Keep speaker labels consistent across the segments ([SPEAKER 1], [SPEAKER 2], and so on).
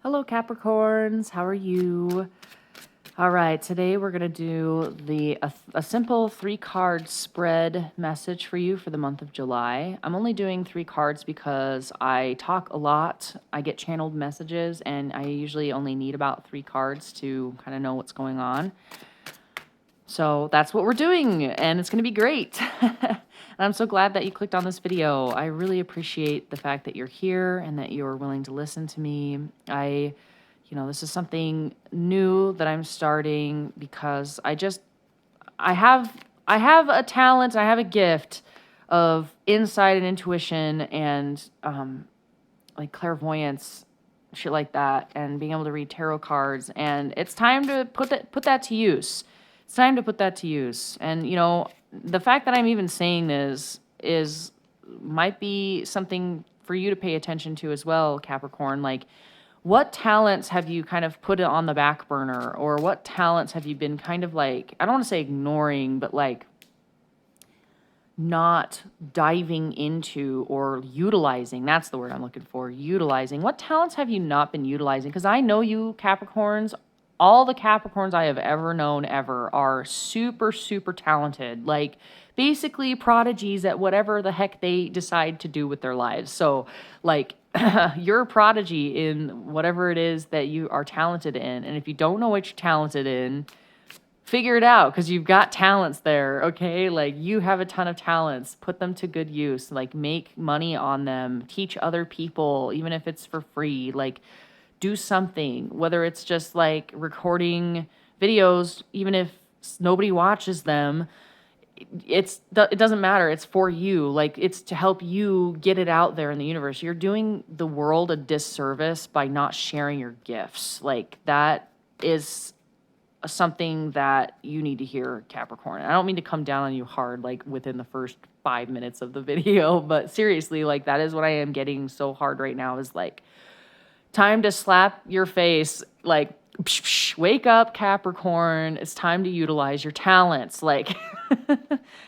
[SPEAKER 1] Hello, Capricorns. How are you? All right, today we're going to do a simple 3-card spread message for you for the month of July. I'm only doing 3 cards because I talk a lot, I get channeled messages, and I usually only need about 3 cards to kind of know what's going on. So that's what we're doing, and it's going to be great. And I'm so glad that you clicked on this video. I really appreciate the fact that you're here and that you're willing to listen to me. This is something new that I'm starting because I have a talent, I have a gift of insight and intuition and like clairvoyance, shit like that, and being able to read tarot cards, and it's time to put that to use. It's time to put that to use. And the fact that I'm even saying this might be something for you to pay attention to as well, Capricorn. Like, what talents have you kind of put on the back burner, or what talents have you been kind of like, I don't want to say ignoring, but like not diving into or utilizing? That's the word I'm looking for. Utilizing. What talents have you not been utilizing? Because I know you Capricorns, all the Capricorns I have ever known ever are super, super talented. Like, basically prodigies at whatever the heck they decide to do with their lives. So, like, you're a prodigy in whatever it is that you are talented in. And if you don't know what you're talented in, figure it out, because you've got talents there, okay? Like, you have a ton of talents. Put them to good use. Like, make money on them. Teach other people, even if it's for free. Like, do something, whether it's just like recording videos, even if nobody watches them. It doesn't matter. It's for you. Like, it's to help you get it out there in the universe. You're doing the world a disservice by not sharing your gifts. Like, that is something that you need to hear, Capricorn. I don't mean to come down on you hard, like within the first 5 minutes of the video, but seriously, like, that is what I am getting so hard right now, is like, time to slap your face, like, psh, psh, wake up, Capricorn. It's time to utilize your talents. Like,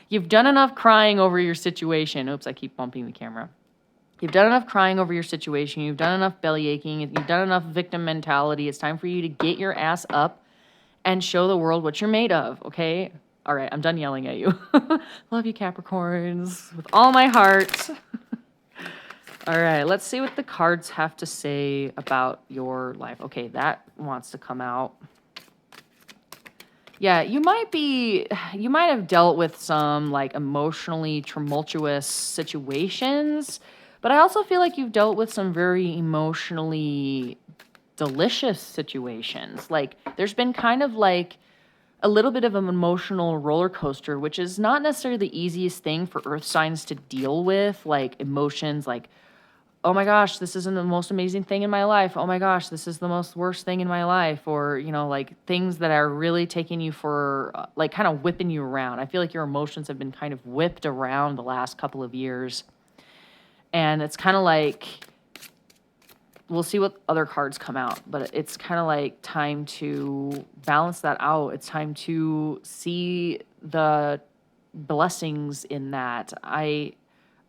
[SPEAKER 1] you've done enough crying over your situation. Oops, I keep bumping the camera. You've done enough crying over your situation. You've done enough belly aching. You've done enough victim mentality. It's time for you to get your ass up and show the world what you're made of, okay? All right, I'm done yelling at you. Love you, Capricorns, with all my heart. All right, let's see what the cards have to say about your life. Okay, that wants to come out. Yeah, you might have dealt with some like emotionally tumultuous situations, but I also feel like you've dealt with some very emotionally delicious situations. Like, there's been kind of like a little bit of an emotional roller coaster, which is not necessarily the easiest thing for earth signs to deal with. Like, emotions like, oh my gosh, this isn't the most amazing thing in my life. Oh my gosh, this is the most worst thing in my life. Or, like things that are really taking you for, like, kind of whipping you around. I feel like your emotions have been kind of whipped around the last couple of years. And it's kind of like, we'll see what other cards come out, but it's kind of like time to balance that out. It's time to see the blessings in that.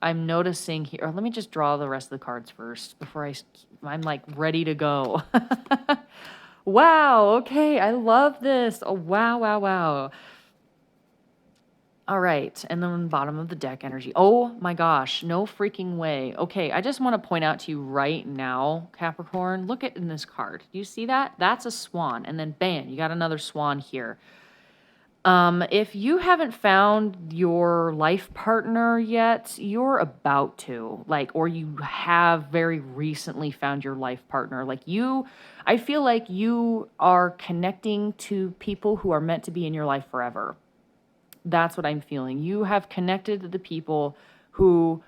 [SPEAKER 1] I'm noticing here, or let me just draw the rest of the cards first before I'm like ready to go. Wow, okay, I love this. Oh, wow, wow, wow. All right, and then bottom of the deck energy. Oh my gosh, no freaking way. Okay, I just want to point out to you right now, Capricorn, look at in this card. Do you see that? That's a swan, and then bam, you got another swan here. If you haven't found your life partner yet, you're about to, like, or you have very recently found your life partner. Like, I feel like you are connecting to people who are meant to be in your life forever. That's what I'm feeling. You have connected to the people who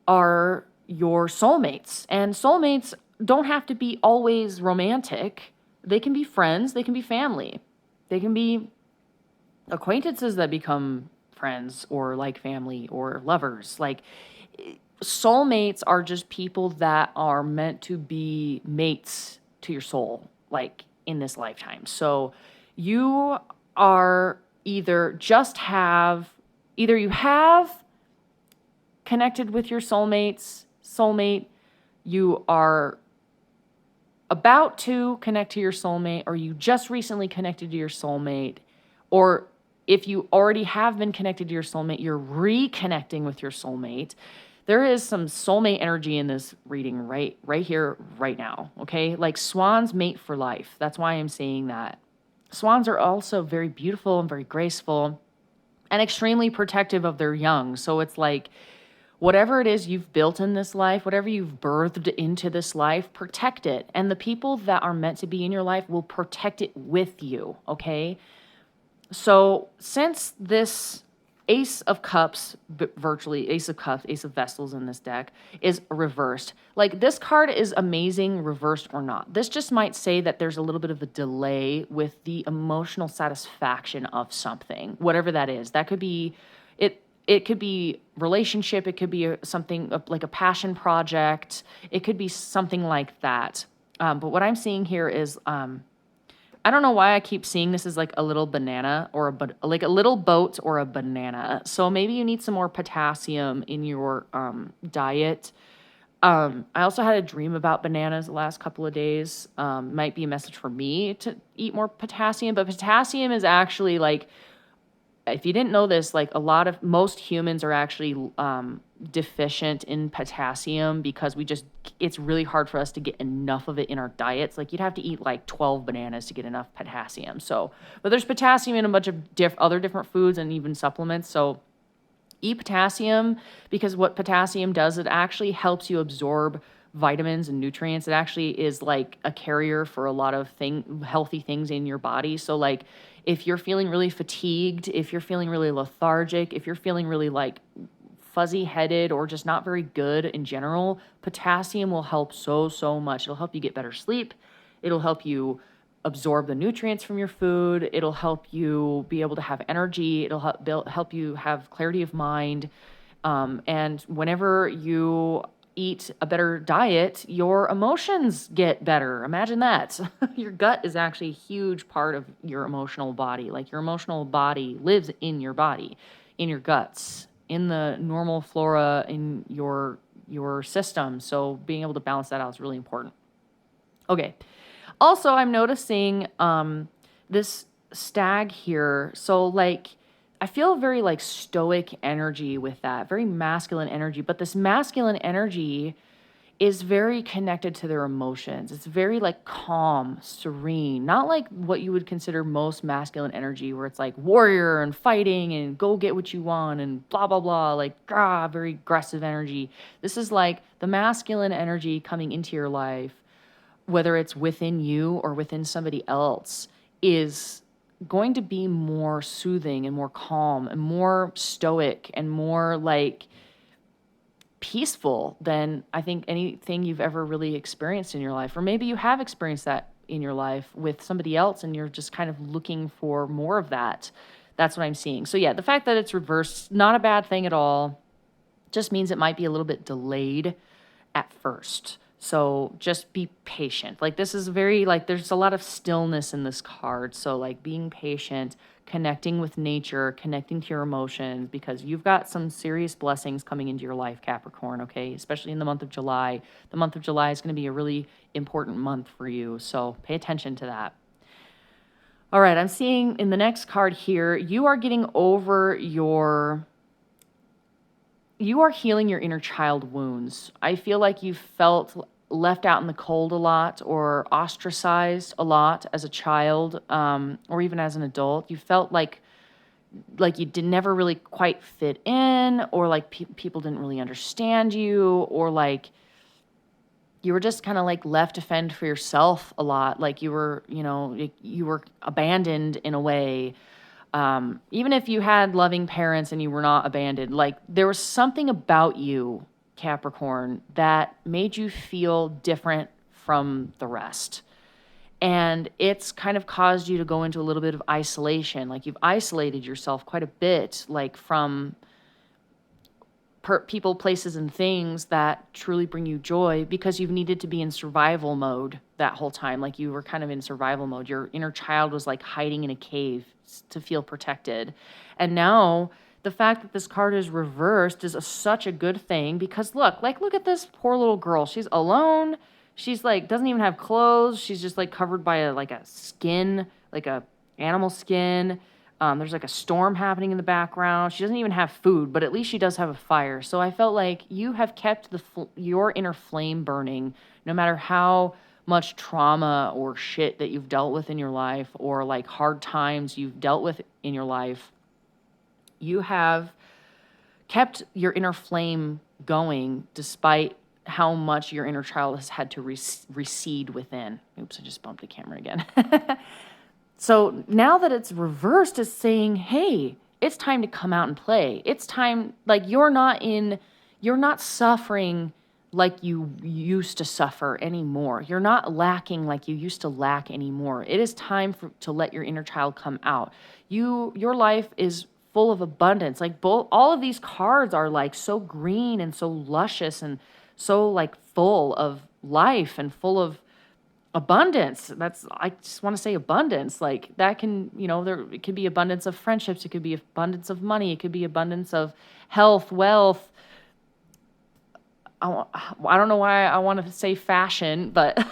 [SPEAKER 1] are your soulmates, and soulmates don't have to be always romantic. They can be friends, they can be family. They can be acquaintances that become friends or like family or lovers. Like, soulmates are just people that are meant to be mates to your soul, like in this lifetime. So you are either you have connected with your soulmate, you are about to connect to your soulmate, or you just recently connected to your soulmate, or if you already have been connected to your soulmate, you're reconnecting with your soulmate. There is some soulmate energy in this reading right here, right now, okay? Like swans mate for life. That's why I'm saying that. Swans are also very beautiful and very graceful and extremely protective of their young. So it's like, whatever it is you've built in this life, whatever you've birthed into this life, protect it. And the people that are meant to be in your life will protect it with you, okay? So since this Ace of Cups, virtually Ace of Cups, Ace of Vessels in this deck is reversed. Like this card is amazing, reversed or not. This just might say that there's a little bit of a delay with the emotional satisfaction of something, whatever that is. That could be it. It could be relationship. It could be something like a passion project. It could be something like that. But what I'm seeing here is, I don't know why I keep seeing this as like a little banana or like a little boat or a banana. So maybe you need some more potassium in your diet. I also had a dream about bananas the last couple of days. Might be a message for me to eat more potassium, but potassium is actually like, if you didn't know this, like most humans are actually deficient in potassium because it's really hard for us to get enough of it in our diets. Like you'd have to eat like 12 bananas to get enough potassium. So, but there's potassium in a bunch of other different foods and even supplements. So eat potassium, because what potassium does, it actually helps you absorb vitamins and nutrients. It actually is like a carrier for a lot of healthy things in your body. So like if you're feeling really fatigued, if you're feeling really lethargic, if you're feeling really like fuzzy headed or just not very good in general, potassium will help so much. It'll help you get better sleep. It'll help you absorb the nutrients from your food. It'll help you be able to have energy. It'll help you have clarity of mind. And whenever you eat a better diet, your emotions get better. Imagine that. Your gut is actually a huge part of your emotional body. Like your emotional body lives in your body, in your guts, in the normal flora in your system. So being able to balance that out is really important. Okay. Also, I'm noticing this stag here. So like I feel very like stoic energy with that, very masculine energy. But this masculine energy is very connected to their emotions. It's very like calm, serene, not like what you would consider most masculine energy, where it's like warrior and fighting and go get what you want and blah, blah, blah, like very aggressive energy. This is like the masculine energy coming into your life, whether it's within you or within somebody else, is going to be more soothing and more calm and more stoic and more like peaceful than I think anything you've ever really experienced in your life. Or maybe you have experienced that in your life with somebody else and you're just kind of looking for more of that. That's what I'm seeing. So yeah, the fact that it's reversed, not a bad thing at all. Just means it might be a little bit delayed at first. So just be patient. Like this is very like there's a lot of stillness in this card. So like being patient, connecting with nature, connecting to your emotions, because you've got some serious blessings coming into your life, Capricorn, okay? Especially in the month of July. The month of July is going to be a really important month for you. So pay attention to that. All right, I'm seeing in the next card here, you are getting over you are healing your inner child wounds. I feel like you felt left out in the cold a lot or ostracized a lot as a child, or even as an adult. You felt like you never really quite fit in, or like people didn't really understand you, or like you were just kind of like left to fend for yourself a lot. Like you were, you were abandoned in a way. Even if you had loving parents and you were not abandoned, like there was something about you, Capricorn, that made you feel different from the rest. And it's kind of caused you to go into a little bit of isolation. Like you've isolated yourself quite a bit, like from people, places, and things that truly bring you joy, because you've needed to be in survival mode that whole time. Like you were kind of in survival mode. Your inner child was like hiding in a cave to feel protected. And now the fact that this card is reversed is such a good thing, because look at this poor little girl. She's alone. she's like, doesn't even have clothes. She's just like covered by a skin, like a animal skin. There's like a storm happening in the background. She doesn't even have food, but at least she does have a fire. So I felt like you have kept your inner flame burning, no matter how much trauma or shit that you've dealt with in your life, or like hard times you've dealt with in your life. You have kept your inner flame going despite how much your inner child has had to recede within. Oops, I just bumped the camera again. So now that it's reversed, it's saying, hey, it's time to come out and play. It's time, like you're not suffering like you used to suffer anymore. You're not lacking like you used to lack anymore. It is time to let your inner child come out. Your life is full of abundance. Like all of these cards are like so green and so luscious and so like full of life and full of abundance. I just want to say abundance. Like that can, it could be abundance of friendships. It could be abundance of money. It could be abundance of health, wealth. I don't know why I want to say fashion, but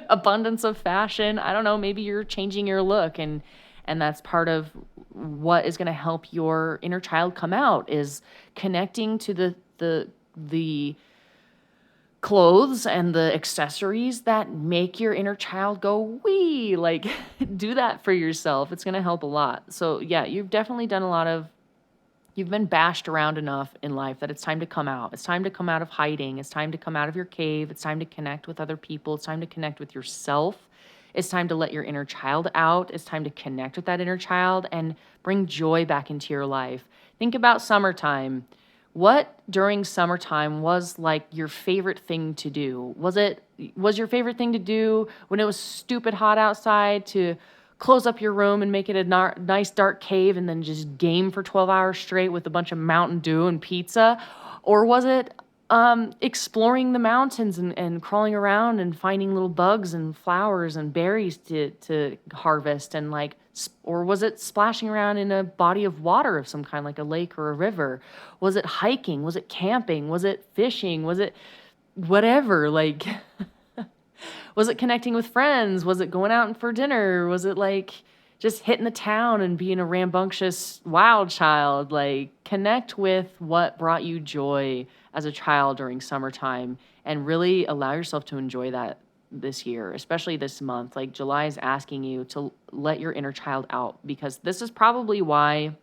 [SPEAKER 1] abundance of fashion. I don't know. Maybe you're changing your look, and that's part of what is going to help your inner child come out, is connecting to the clothes and the accessories that make your inner child go wee. Like do that for yourself. It's going to help a lot. So yeah, you've definitely done you've been bashed around enough in life that it's time to come out. It's time to come out of hiding. It's time to come out of your cave. It's time to connect with other people. It's time to connect with yourself. It's time to let your inner child out. It's time to connect with that inner child and bring joy back into your life. Think about summertime. What during summertime was like your favorite thing to do? Was your favorite thing to do when it was stupid hot outside to close up your room and make it a nice dark cave and then just game for 12 hours straight with a bunch of Mountain Dew and pizza? Or was it exploring the mountains and crawling around and finding little bugs and flowers and berries to harvest, and or was it splashing around in a body of water of some kind, like a lake or a river? Was it hiking? Was it camping? Was it fishing? Was it whatever? Like, was it connecting with friends? Was it going out for dinner? Was it like just hitting the town and being a rambunctious wild child? Like, connect with what brought you joy as a child during summertime and really allow yourself to enjoy that this year, especially this month. Like, July is asking you to let your inner child out, because this is probably why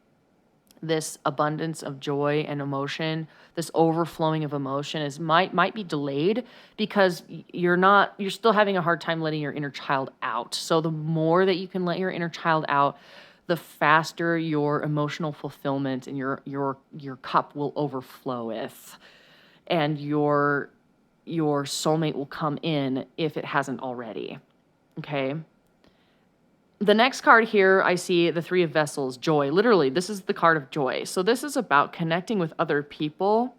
[SPEAKER 1] this abundance of joy and emotion, this overflowing of emotion might be delayed, because you're still having a hard time letting your inner child out. So the more that you can let your inner child out, the faster your emotional fulfillment and your cup will overflow with, and your soulmate will come in if it hasn't already. Okay? The next card here, I see the Three of Vessels, joy. Literally, this is the card of joy. So this is about connecting with other people.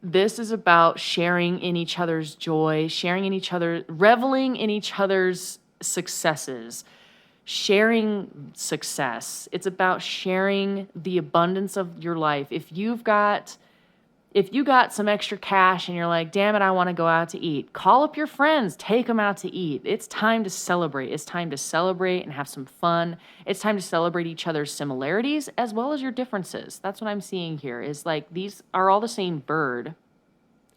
[SPEAKER 1] This is about sharing in each other's joy, reveling in each other's successes, sharing success. It's about sharing the abundance of your life. If you got some extra cash and you're like, damn it, I want to go out to eat, call up your friends, take them out to eat. It's time to celebrate. It's time to celebrate and have some fun. It's time to celebrate each other's similarities as well as your differences. That's what I'm seeing here, is like these are all the same bird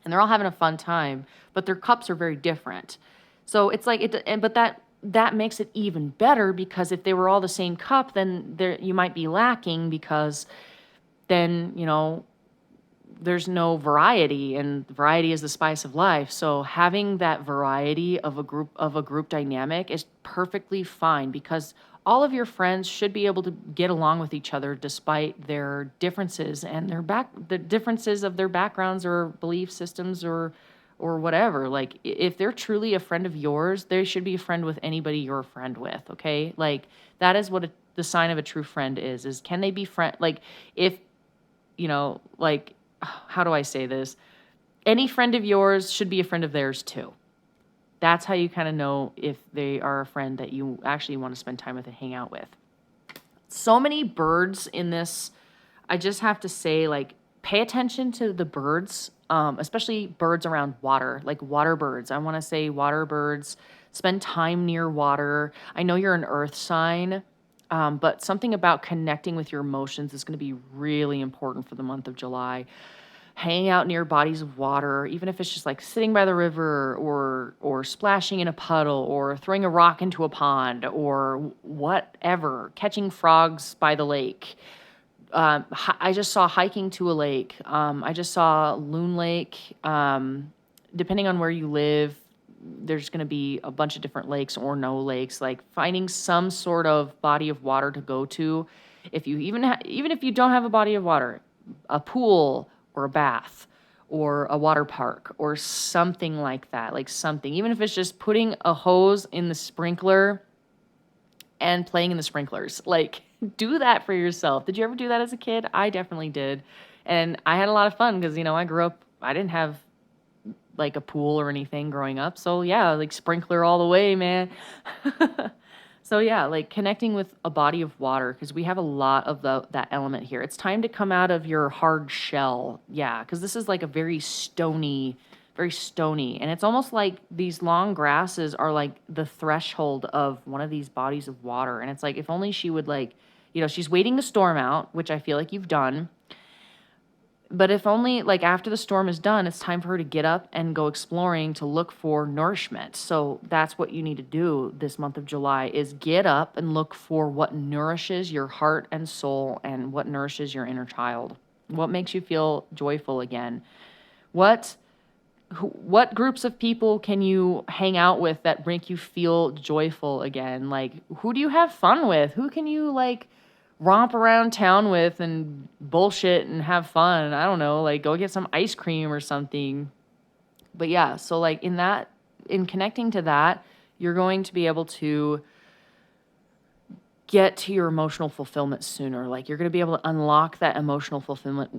[SPEAKER 1] and they're all having a fun time, but their cups are very different. So it's like, but that makes it even better, because if they were all the same cup, then you might be lacking, because then, there's no variety, and variety is the spice of life. So having that variety of a group dynamic is perfectly fine, because all of your friends should be able to get along with each other despite their differences and the differences of their backgrounds or belief systems or whatever. Like, if they're truly a friend of yours, they should be a friend with anybody you're a friend with. Okay, like that is what the sign of a true friend is can they be friend? Like, if like, how do I say this? Any friend of yours should be a friend of theirs too. That's how you kind of know if they are a friend that you actually want to spend time with and hang out with. So many birds in this. I just have to say, like, pay attention to the birds especially birds around water, like water birds. I want to say water birds, spend time near water. I know you're an earth sign, but something about connecting with your emotions is going to be really important for the month of July. Hanging out near bodies of water, even if it's just like sitting by the river or splashing in a puddle or throwing a rock into a pond or whatever, catching frogs by the lake. I just saw hiking to a lake. I just saw Loon Lake. Depending on where you live, there's going to be a bunch of different lakes or no lakes. Like finding some sort of body of water to go to. If you even if you don't have a body of water, a pool or a bath or a water park or something like that. Like something, even if it's just putting a hose in the sprinkler and playing in the sprinklers. Like, do that for yourself. Did you ever do that as a kid? I definitely did. And I had a lot of fun because, I grew up, I didn't have like a pool or anything growing up. So, yeah, like sprinkler all the way, man. So, yeah, like connecting with a body of water because we have a lot of that element here. It's time to come out of your hard shell. Yeah, because this is like a very stony. And it's almost like these long grasses are like the threshold of one of these bodies of water. And it's like, if only she would like, she's waiting the storm out, which I feel like you've done. But if only like after the storm is done, it's time for her to get up and go exploring to look for nourishment. So that's what you need to do this month of July is get up and look for what nourishes your heart and soul and what nourishes your inner child. What makes you feel joyful again? What groups of people can you hang out with that make you feel joyful again? Like, who do you have fun with? Who can you like romp around town with and bullshit and have fun? I don't know, like go get some ice cream or something. But yeah, so like in connecting to that, you're going to be able to get to your emotional fulfillment sooner. Like you're going to be able to unlock that emotional fulfillment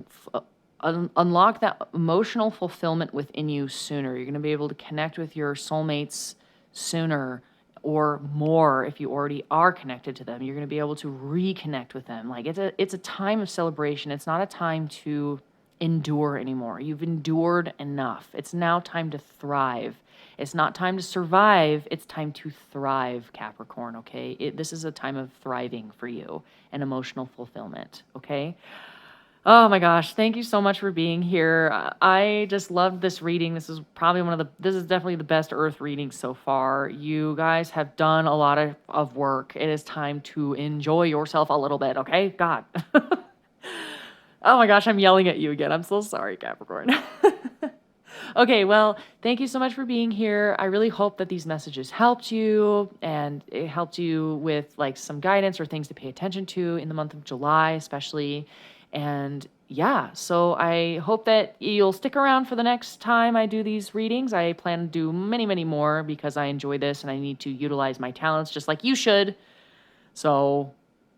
[SPEAKER 1] within you sooner. You're going to be able to connect with your soulmates sooner or more if you already are connected to them. You're going to be able to reconnect with them. Like it's a time of celebration. It's not a time to endure anymore. You've endured enough. It's now time to thrive. It's not time to survive. It's time to thrive, Capricorn, okay? This is a time of thriving for you and emotional fulfillment, okay? Oh my gosh, thank you so much for being here. I just loved this reading. This is definitely the best Earth reading so far. You guys have done a lot of work. It is time to enjoy yourself a little bit, okay? God. Oh my gosh, I'm yelling at you again. I'm so sorry, Capricorn. Okay, well, thank you so much for being here. I really hope that these messages helped you and it helped you with like some guidance or things to pay attention to in the month of July, especially. And yeah, so I hope that you'll stick around for the next time I do these readings. I plan to do many, many more because I enjoy this and I need to utilize my talents just like you should. So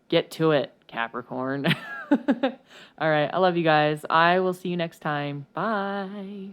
[SPEAKER 1] get to it, Capricorn. All right, I love you guys. I will see you next time. Bye.